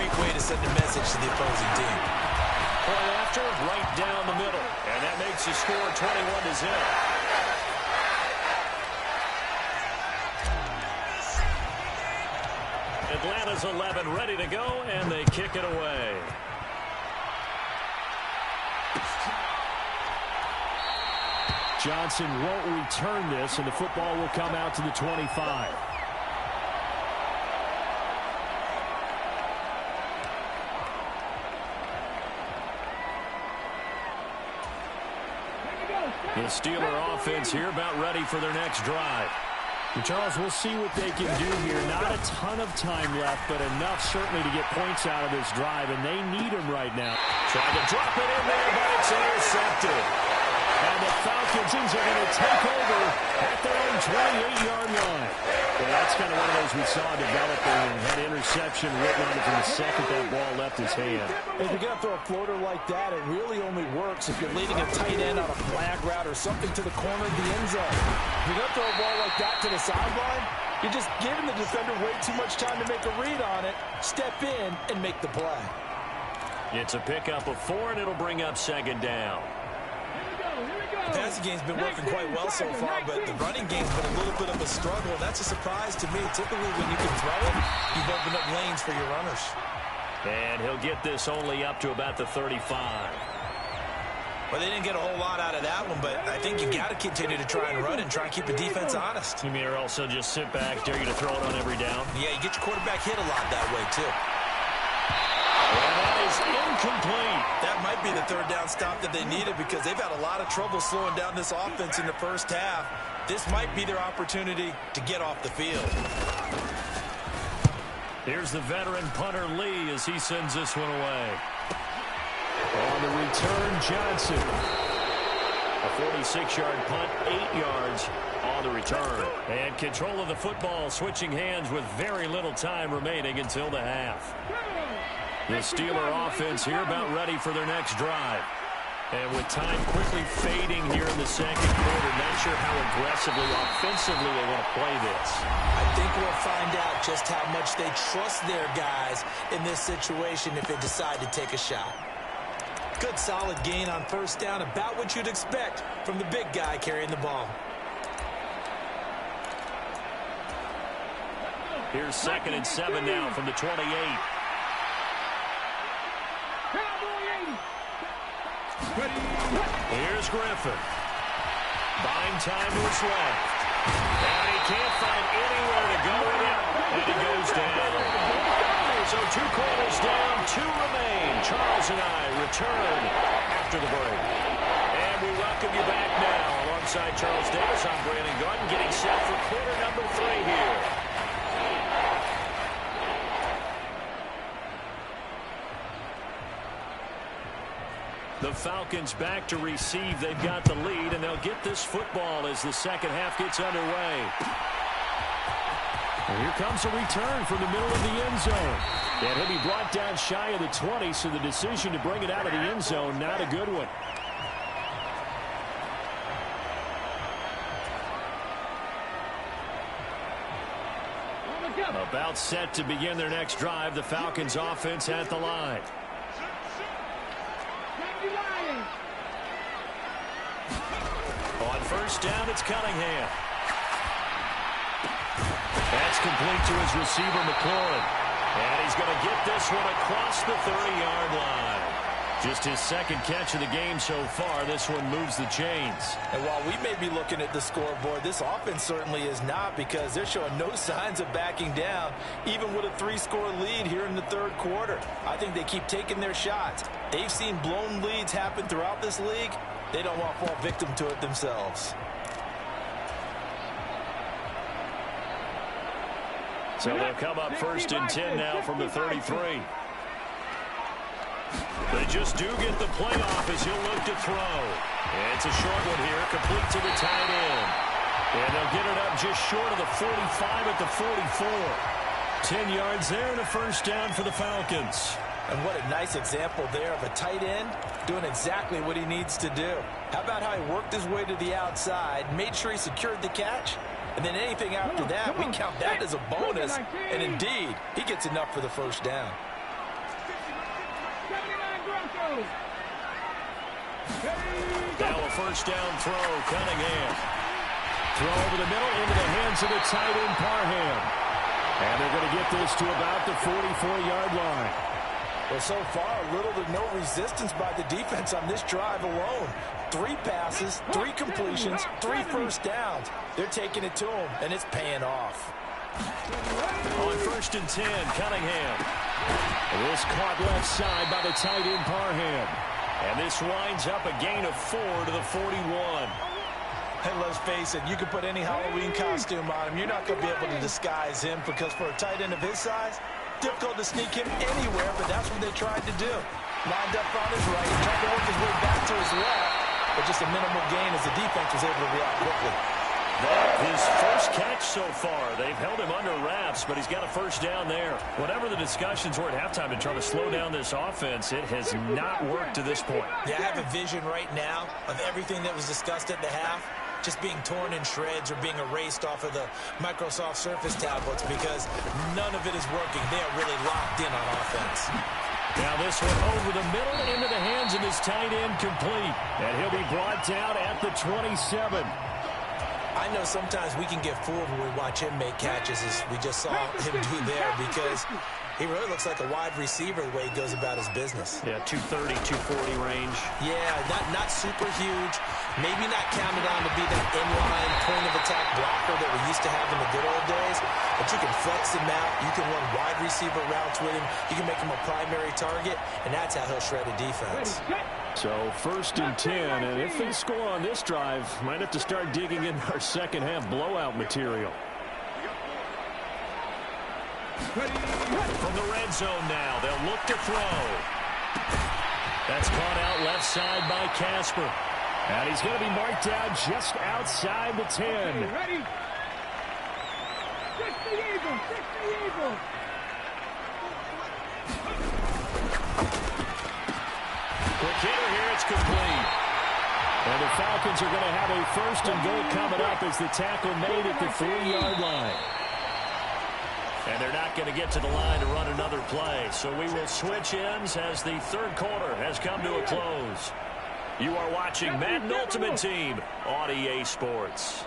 great way to send a message to the opposing team. Point after, right down the middle. And that makes the score 21-0. Atlanta's 11 ready to go, and they kick it away. Johnson won't return this, and the football will come out to the 25. The Steeler offense here about ready for their next drive. And Charles, we'll see what they can do here. Not a ton of time left, but enough certainly to get points out of this drive, and they need them right now. Trying to drop it in there, but it's intercepted. And the Falcons are going to take over at their own 28-yard line. Well, that's kind of one of those we saw developing and had interception written on it from the second that ball left his hand. If you're going to throw a floater like that, it really only works if you're leading a tight end on a flag route or something to the corner of the end zone. If you're going to throw a ball like that to the sideline, you're just giving the defender way too much time to make a read on it, step in, and make the play. It's a pickup of 4, and it'll bring up second down. The passing game's been working quite well so far, but the running game's been a little bit of a struggle. That's a surprise to me. Typically, when you can throw it, you've opened up lanes for your runners. And he'll get this only up to about the 35. Well, they didn't get a whole lot out of that one, but I think you got to continue to try and run and try and keep the defense honest. You mean or also just sit back, dare you to throw it on every down? Yeah, you get your quarterback hit a lot that way, too. And that is incomplete. That might be the third down stop that they needed because they've had a lot of trouble slowing down this offense in the first half. This might be their opportunity to get off the field. Here's the veteran punter Lee as he sends this one away. On the return, Johnson. A 46-yard punt, 8 yards on the return. And control of the football switching hands with very little time remaining until the half. The Steeler offense here about ready for their next drive. And with time quickly fading here in the second quarter, not sure how aggressively, offensively they want to play this. I think we'll find out just how much they trust their guys in this situation if they decide to take a shot. Good solid gain on first down, about what you'd expect from the big guy carrying the ball. Here's 2nd and 7 now from the 28. Here's Griffin. Buying time to his left. And he can't find anywhere to go with it. And he goes down. So 2 quarters down, 2 remain. Charles and I return after the break. And we welcome you back now. Alongside Charles Davis, I'm Brandon Garden, getting set for quarter number 3 here. The Falcons back to receive. They've got the lead, and they'll get this football as the second half gets underway. And here comes a return from the middle of the end zone. And he'll be brought down shy of the 20, so the decision to bring it out of the end zone, not a good one. About set to begin their next drive. The Falcons offense at the line. On first down, it's Cunningham. That's complete to his receiver, McLaurin. And he's going to get this one across the 30-yard line. Just his second catch of the game so far. This one moves the chains. And while we may be looking at the scoreboard, this offense certainly is not, because they're showing no signs of backing down, even with a 3-score lead here in the third quarter. I think they keep taking their shots. They've seen blown leads happen throughout this league. They don't want to fall victim to it themselves. So they'll come up 1st and 10 now from the 33. They just do get the play off as he'll look to throw. And it's a short one here, complete to the tight end. And they'll get it up just short of the 45 at the 44. 10 yards there and a first down for the Falcons. And what a nice example there of a tight end doing exactly what he needs to do. How about how he worked his way to the outside, made sure he secured the catch, and then anything after that, we count that as a bonus. And indeed, he gets enough for the first down. Now a first down throw, Cunningham. Throw over the middle into the hands of the tight end, Parham. And they're going to get this to about the 44-yard line. Well, so far, little to no resistance by the defense on this drive alone. 3 passes, 3 completions, 3 first downs. They're taking it to them, and it's paying off. On 1st and 10, Cunningham. This caught left side by the tight end, Parham. And this winds up a gain of 4 to the 41. And let's face it, you can put any Halloween costume on him. You're not going to be able to disguise him because for a tight end of his size, difficult to sneak him anywhere, but that's what they tried to do. Lined up on his right, tried to work his way back to his left, but just a minimal gain as the defense was able to react quickly. His first catch so far. They've held him under wraps, but he's got a first down there. Whatever the discussions were at halftime to try to slow down this offense, it has not worked to this point. Yeah, I have a vision right now of everything that was discussed at the half just being torn in shreds or being erased off of the Microsoft Surface tablets because none of it is working. They are really locked in on offense. Now this one over the middle into the hands of his tight end, complete. And he'll be brought down at the 27. I know sometimes we can get fooled when we watch him make catches, as we just saw him do there, because he really looks like a wide receiver the way he goes about his business. Yeah, 230, 240 range. Yeah, not super huge. Maybe not counted on to be that inline point-of-attack blocker that we used to have in the good old days, but you can flex him out. You can run wide receiver routes with him. You can make him a primary target, and that's how he'll shred a defense. So 1st and 10, and if they score on this drive, might have to start digging in our second half blowout material. From the red zone now, they'll look to throw. That's caught out left side by Casper. And he's going to be marked down just outside the 10. Ready? Fix the eagle! Fix the eagle! Quick hitter here, it's complete. And the Falcons are going to have a 1st and goal coming up as the tackle made at the 3-yard line. And they're not going to get to the line to run another play. So we will switch ends as the 3rd quarter has come to a close. You are watching Madden Ultimate Team on EA Sports.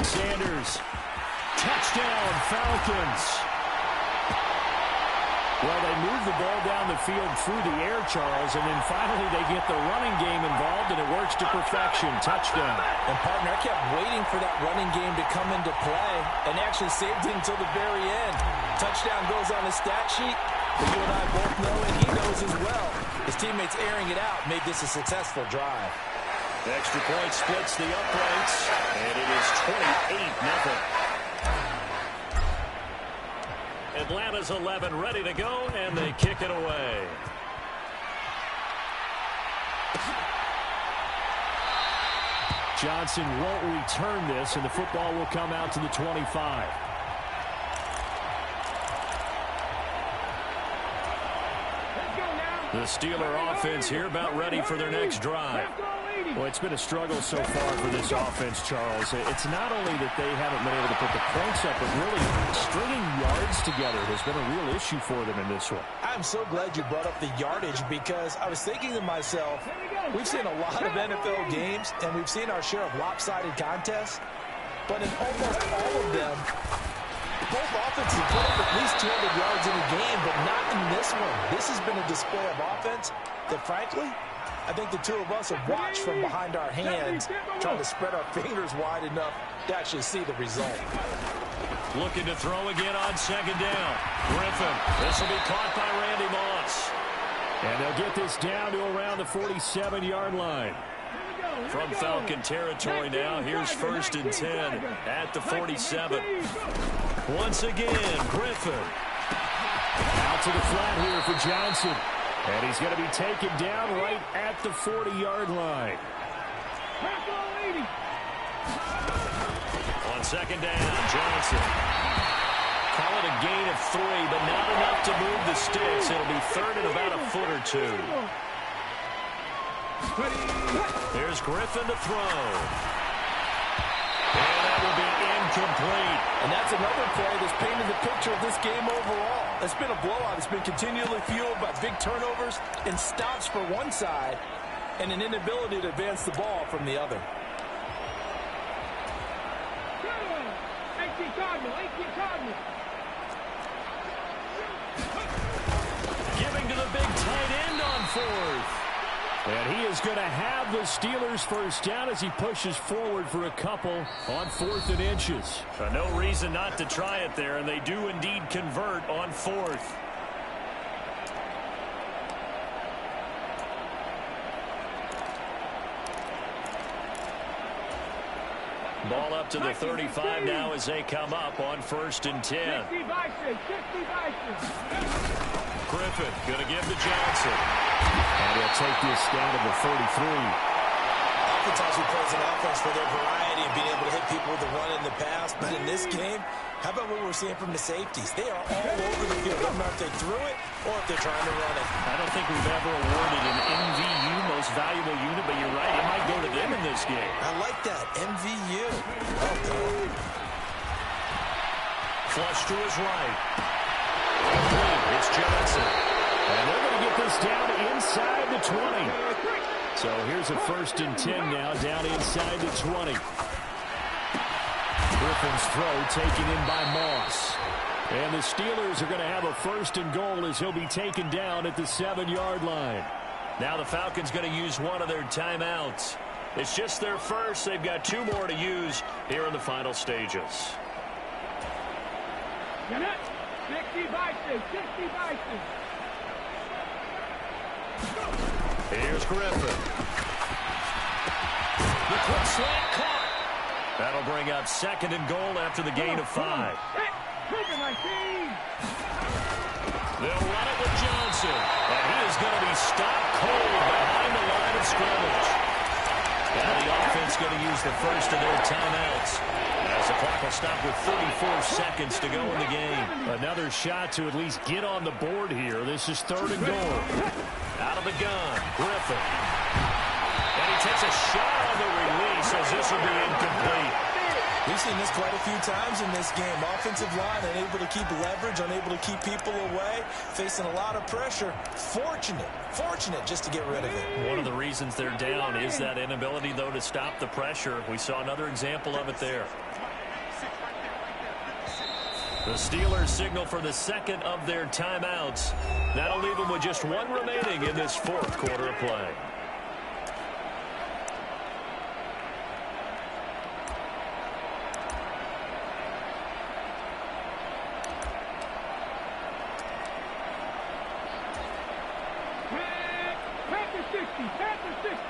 Sanders. Touchdown, Falcons. Well, they move the ball down the field through the air, Charles, and then finally they get the running game involved, and it works to perfection. Touchdown. And, partner, I kept waiting for that running game to come into play and actually saved it until the very end. Touchdown goes on the stat sheet, but you and I both know, and he knows as well, his teammates airing it out made this a successful drive. The extra point splits the uprights, and it is 28-0. Atlanta's 11 ready to go, and they kick it away. Johnson won't return this, and the football will come out to the 25. The Steeler offense here about ready for their next drive. Well, it's been a struggle so far for this offense, Charles. It's not only that they haven't been able to put the points up, but really stringing yards together has been a real issue for them in this one. I'm so glad you brought up the yardage because I was thinking to myself, we've seen a lot of NFL games, and we've seen our share of lopsided contests, but in almost all of them, both offenses put up at least 200 yards in a game, but not in this one. This has been a display of offense that, frankly, I think the two of us have watched from behind our hands, trying to spread our fingers wide enough to actually see the result. Looking to throw again on 2nd down. Griffin. This will be caught by Randy Moss. And they'll get this down to around the 47-yard line. From Falcon territory now, here's 1st and 10 at the 47. Once again, Griffin. Out to the flat here for Johnson. And he's going to be taken down right at the 40-yard line. On 2nd down, Johnson. Call it a gain of 3, but not enough to move the sticks. It'll be 3rd and about a foot or 2. There's Griffin to throw. And that will be incomplete. And that's another play that's painted the picture of this game overall. It's been a blowout. It's been continually fueled by big turnovers and stops for one side and an inability to advance the ball from the other. 18 Cardinal. Giving to the big tight end on fourth. And he is going to have the Steelers first down as he pushes forward for a couple on 4th and inches. No reason not to try it there, and they do indeed convert on 4th. Ball up to the 35 now as they come up on 1st and 10. 60 Griffin going to give to Johnson. And he'll take this down to the 33. Oftentimes plays an offense for their variety and being able to hit people with the run in the pass. But in this game, how about what we're seeing from the safeties? They are all over the field. I don't know if they threw it or if they're trying to run it. I don't think we've ever awarded an MVU, most valuable unit, but you're right. It might go to them in this game. I like that. MVU. Well done. Flush to his right. It's Johnson. And they're going to get this down inside the 20. So here's a 1st and 10 now, down inside the 20. Griffin's throw taken in by Moss. And the Steelers are going to have a 1st and goal as he'll be taken down at the 7-yard line. Now the Falcons going to use one of their timeouts. It's just their first. They've got 2 more to use here in the final stages. 60 Bison. Here's Griffin. The quick slant caught. That'll bring up 2nd and goal after the gain of 5. They'll run it with Johnson. And he is going to be stopped cold behind the line of scrimmage. Now the offense going to use the first of their timeouts as the clock will stop with 34 seconds to go in the game. Another shot to at least get on the board here. This is 3rd and goal. Out of the gun, Griffin. And he takes a shot on the release as this will be incomplete. We've seen this quite a few times in this game. Offensive line unable to keep leverage, unable to keep people away, facing a lot of pressure. Fortunate just to get rid of it. One of the reasons they're down is that inability, though, to stop the pressure. We saw another example of it there. The Steelers signal for the 2nd of their timeouts. That'll leave them with just 1 remaining in this 4th quarter of play. Panther 60.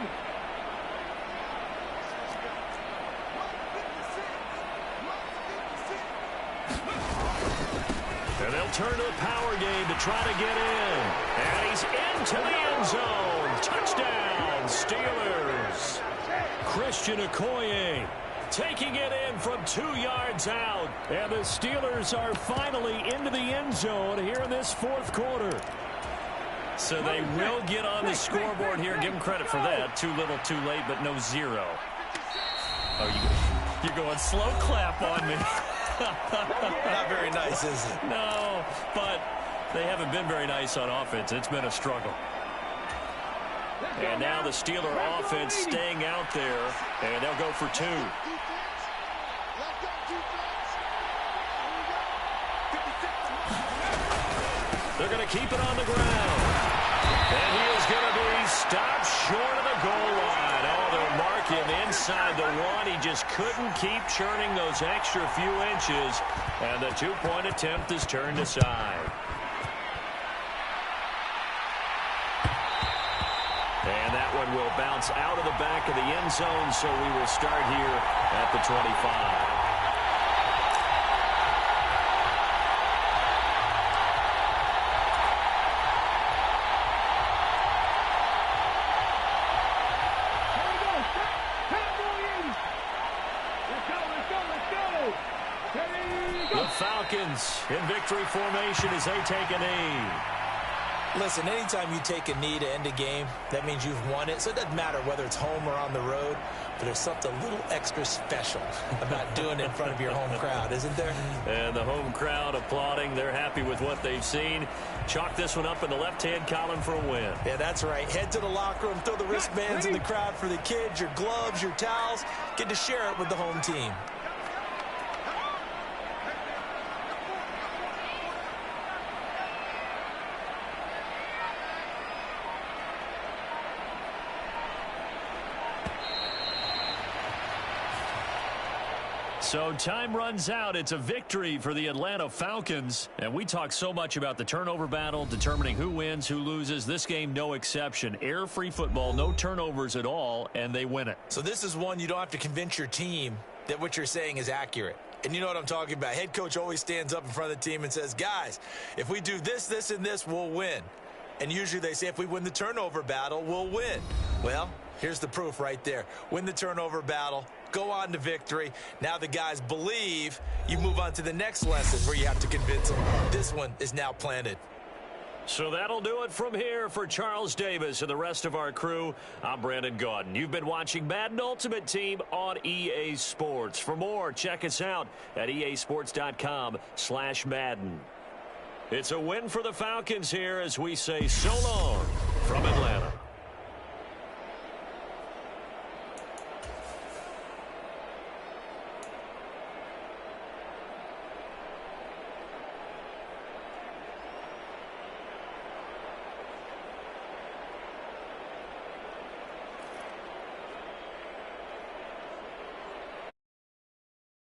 And they'll turn to the power game to try to get in. And he's into the end zone. Touchdown, Steelers. Christian Okoye taking it in from 2 yards out. And the Steelers are finally into the end zone here in this 4th quarter. So they will get on the scoreboard here. Give them credit for that. Too little, too late, but no 0. Oh, you're going slow clap on me. Not very nice, is it? No, but they haven't been very nice on offense. It's been a struggle. And now the Steeler offense staying out there, and they'll go for 2. They're going to keep it on the ground. And he is going to be stopped short of the goal line. Oh, they'll mark him inside the 1. He just couldn't keep churning those extra few inches. And the 2-point attempt is turned aside. And that one will bounce out of the back of the end zone, so we will start here at the 25. The Falcons in victory formation as they take a knee. Listen, anytime you take a knee to end a game, that means you've won it. So it doesn't matter whether it's home or on the road, but there's something a little extra special about doing it in front of your home crowd, isn't there? And the home crowd applauding. They're happy with what they've seen. Chalk this one up in the left-hand column for a win. Yeah, that's right. Head to the locker room, throw the wristbands in the crowd for the kids, your gloves, your towels. Get to share it with the home team. So time runs out. It's a victory for the Atlanta Falcons. And we talk so much about the turnover battle, determining who wins, who loses. This game, no exception. Air-free football, no turnovers at all, and they win it. So this is one you don't have to convince your team that what you're saying is accurate. And you know what I'm talking about. Head coach always stands up in front of the team and says, guys, if we do this, this, and this, we'll win. And usually they say if we win the turnover battle, we'll win. Well, here's the proof right there. Win the turnover battle. Go on to victory. Now the guys believe. You move on to the next lesson where you have to convince them. This one is now planted. So that'll do it from here for Charles Davis and the rest of our crew. I'm Brandon Gaudin. You've been watching Madden Ultimate Team on EA Sports. For more, check us out at easports.com/Madden. It's a win for the Falcons here as we say so long from Atlanta.